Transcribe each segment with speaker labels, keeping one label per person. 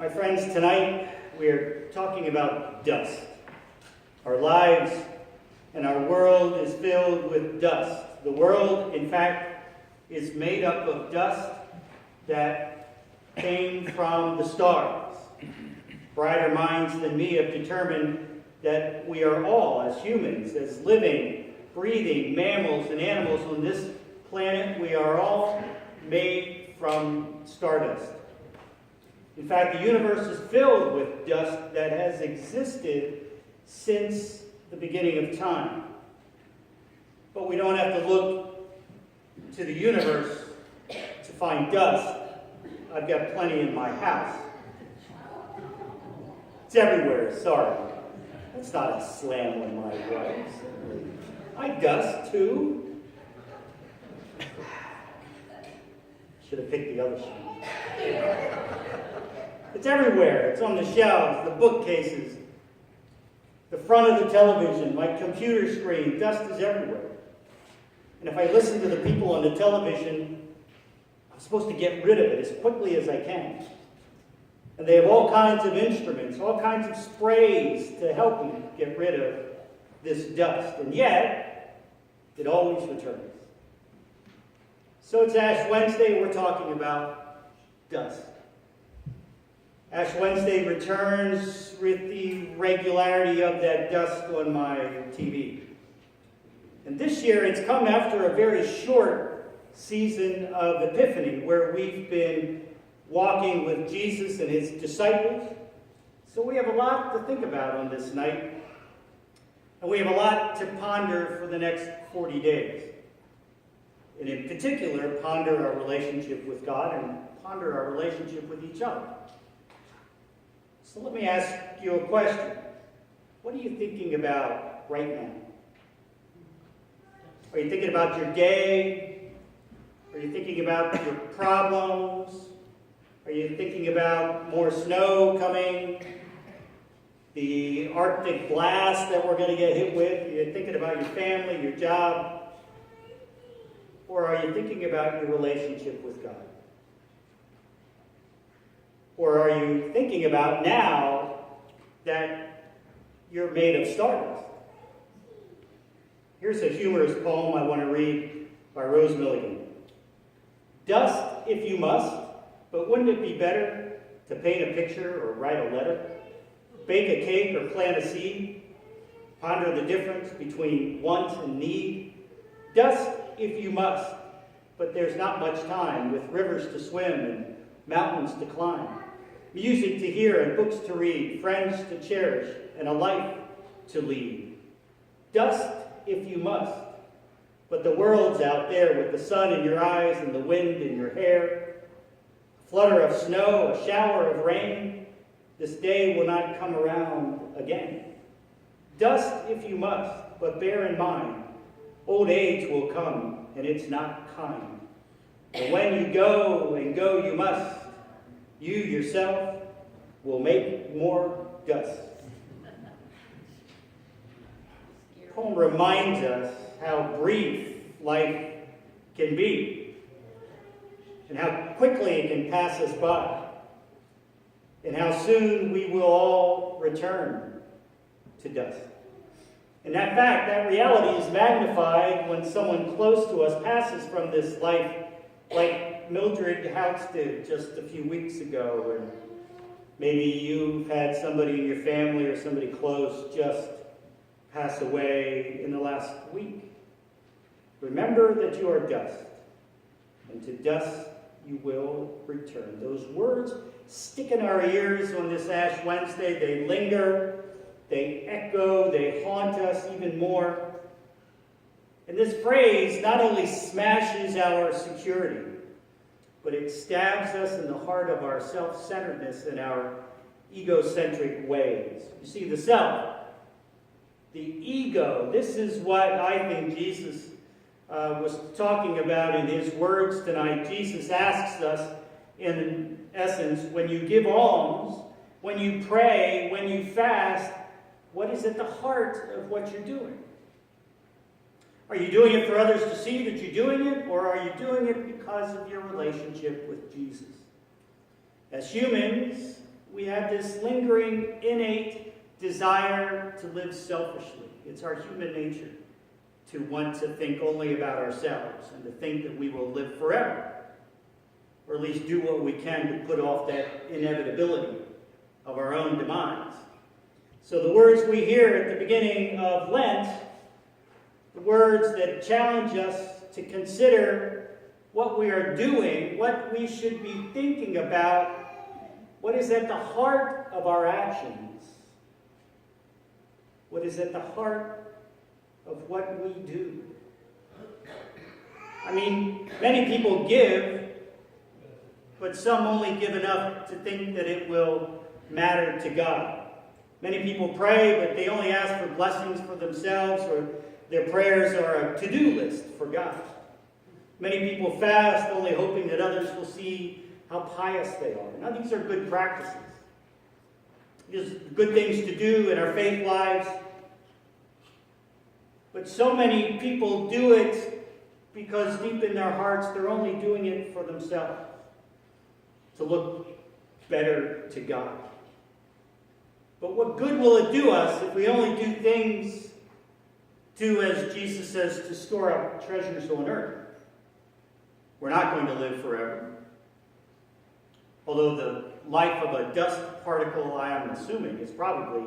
Speaker 1: My friends, tonight we are talking about dust. Our lives and our world is filled with dust. The world, in fact, is made up of dust that came from the stars. Brighter minds than me have determined that we are all, as humans, as living, breathing mammals and animals on this planet, we are all made from stardust. In fact, the universe is filled with dust that has existed since the beginning of time. But we don't have to look to the universe to find dust. I've got plenty in my house. It's everywhere, sorry. That's not a slam on my wife. I dust too. Should have picked the other shoe. It's everywhere. It's on the shelves, the bookcases, the front of the television, my computer screen. Dust is everywhere. And if I listen to the people on the television, I'm supposed to get rid of it as quickly as I can. And they have all kinds of instruments, all kinds of sprays to help me get rid of this dust. And yet, it always returns. So it's Ash Wednesday, we're talking about dust. Ash Wednesday returns with the regularity of that dust on my TV. And this year it's come after a very short season of Epiphany, where we've been walking with Jesus and his disciples. So we have a lot to think about on this night. And we have a lot to ponder for the next 40 days. And in particular, ponder our relationship with God and ponder our relationship with each other. So let me ask you a question. What are you thinking about right now? Are you thinking about your day? Are you thinking about your problems? Are you thinking about more snow coming? The Arctic blast that we're going to get hit with? Are you thinking about your family, your job? Or are you thinking about your relationship with God? Or are you thinking about now that you're made of stardust? Here's a humorous poem I want to read by Rose Milligan. Dust, if you must, but wouldn't it be better to paint a picture or write a letter? Bake a cake or plant a seed? Ponder the difference between want and need? Dust, if you must, but there's not much time with rivers to swim and mountains to climb, music to hear and books to read, friends to cherish, and a life to lead. Dust, if you must, but the world's out there with the sun in your eyes and the wind in your hair, a flutter of snow, a shower of rain. This day will not come around again. Dust, if you must, but bear in mind, old age will come, and it's not kind. And when you go, and go you must, you yourself will make more dust. The poem reminds us how brief life can be, and how quickly it can pass us by, and how soon we will all return to dust. And that fact, that reality is magnified when someone close to us passes from this life, like Mildred House did just a few weeks ago, and maybe you've had somebody in your family or somebody close just pass away in the last week. Remember that you are dust, and to dust you will return. Those words stick in our ears on this Ash Wednesday. They linger, they echo, they haunt us even more. And this phrase not only smashes our security, but it stabs us in the heart of our self-centeredness and our egocentric ways. You see, the self, the ego, this is what I think Jesus was talking about in his words tonight. Jesus asks us, in essence, when you give alms, when you pray, when you fast, what is at the heart of what you're doing? Are you doing it for others to see that you're doing it, or are you doing it because of your relationship with Jesus? As humans, we have this lingering, innate desire to live selfishly. It's our human nature to want to think only about ourselves and to think that we will live forever, or at least do what we can to put off that inevitability of our own demise. So the words we hear at the beginning of Lent, the words that challenge us to consider what we are doing, what we should be thinking about, what is at the heart of our actions, what is at the heart of what we do. I mean, many people give, but some only give enough to think that it will matter to God. Many people pray, but they only ask for blessings for themselves, or their prayers are a to-do list for God. Many people fast, only hoping that others will see how pious they are. Now, these are good practices. These are good things to do in our faith lives. But so many people do it because deep in their hearts, they're only doing it for themselves, to look better to God. But what good will it do us if we only do things to, as Jesus says, to store up treasures on earth? We're not going to live forever. Although the life of a dust particle, I am assuming, is probably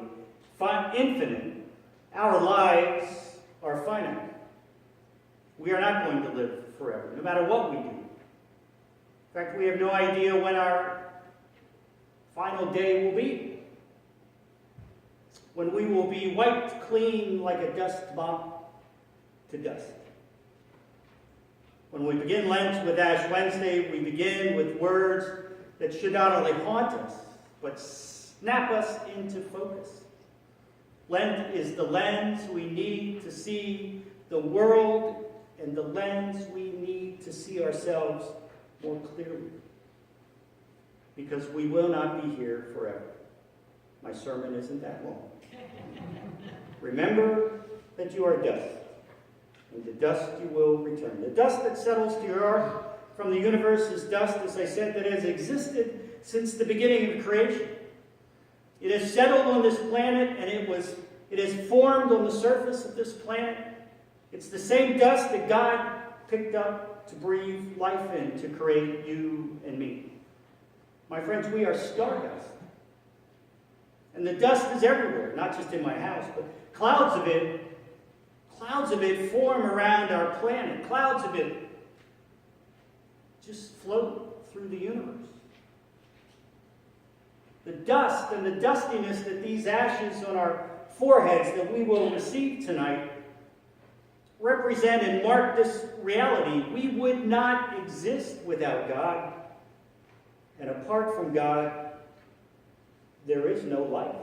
Speaker 1: infinite, our lives are finite. We are not going to live forever, no matter what we do. In fact, we have no idea when our final day will be, when we will be wiped clean like a dust mop to dust. When we begin Lent with Ash Wednesday, we begin with words that should not only haunt us, but snap us into focus. Lent is the lens we need to see the world, and the lens we need to see ourselves more clearly. Because we will not be here forever. My sermon isn't that long. Remember that you are dust, and to dust you will return. The dust that settles to your earth from the universe is dust, as I said, that has existed since the beginning of creation. It has settled on this planet, and it has formed on the surface of this planet. It's the same dust that God picked up to breathe life in, to create you and me. My friends, we are stardust. And the dust is everywhere, not just in my house, but clouds of it form around our planet. Clouds of it just float through the universe. The dust and the dustiness that these ashes on our foreheads that we will receive tonight represent and mark this reality. We would not exist without God. And apart from God, there is no life.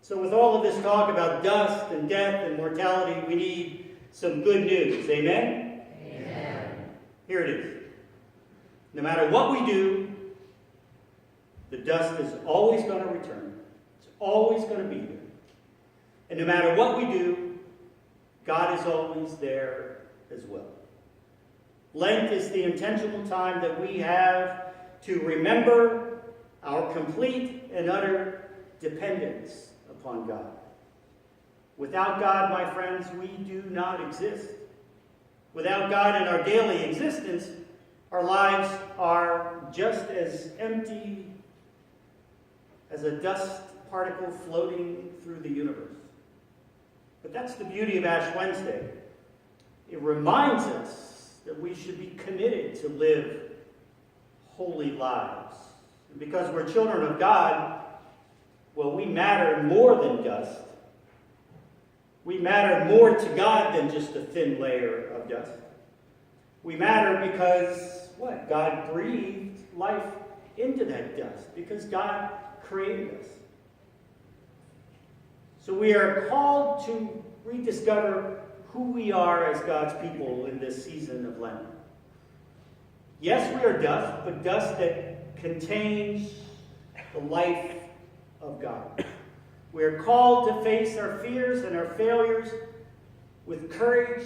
Speaker 1: So with all of this talk about dust and death and mortality, we need some good news. Amen? Amen. Here it is. No matter what we do, the dust is always going to return. It's always going to be there. And no matter what we do, God is always there as well. Lent is the intentional time that we have to remember our complete and utter dependence upon God. Without God, my friends, we do not exist. Without God in our daily existence, our lives are just as empty as a dust particle floating through the universe. But that's the beauty of Ash Wednesday. It reminds us that we should be committed to live holy lives. And because we're children of God, well, we matter more than dust. We matter more to God than just a thin layer of dust. We matter because, what? God breathed life into that dust, because God created us. So we are called to rediscover who we are as God's people in this season of Lent. Yes, we are dust, but dust that contains the life of God. We are called to face our fears and our failures with courage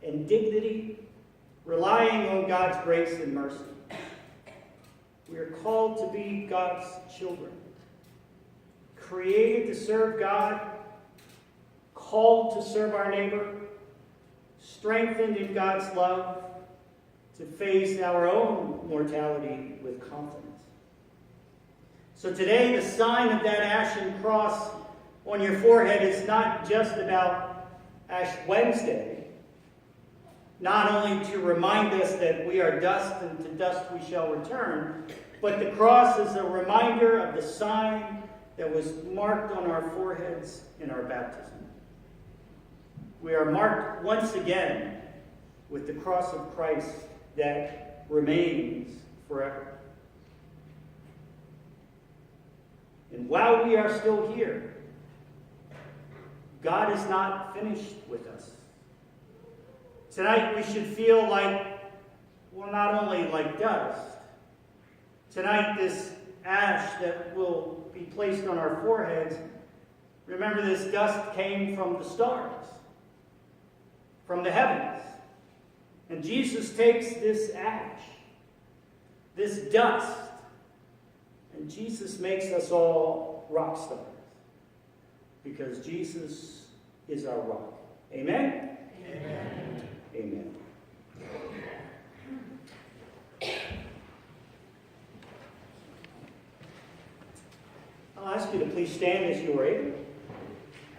Speaker 1: and dignity, relying on God's grace and mercy. We are called to be God's children, created to serve God, called to serve our neighbor, strengthened in God's love to face our own mortality with confidence. So today, the sign of that ashen cross on your forehead is not just about Ash Wednesday, not only to remind us that we are dust and to dust we shall return, but the cross is a reminder of the sign that was marked on our foreheads in our baptism. We are marked once again with the cross of Christ that remains forever. And while we are still here, God is not finished with us. Tonight we should feel like, well, not only like dust. Tonight, this ash that will be placed on our foreheads, remember this dust came from the stars, from the heavens. And Jesus takes this ash, this dust, and Jesus makes us all rock stars. Because Jesus is our rock. Amen? Amen. Amen. I'll ask you to please stand as you are able.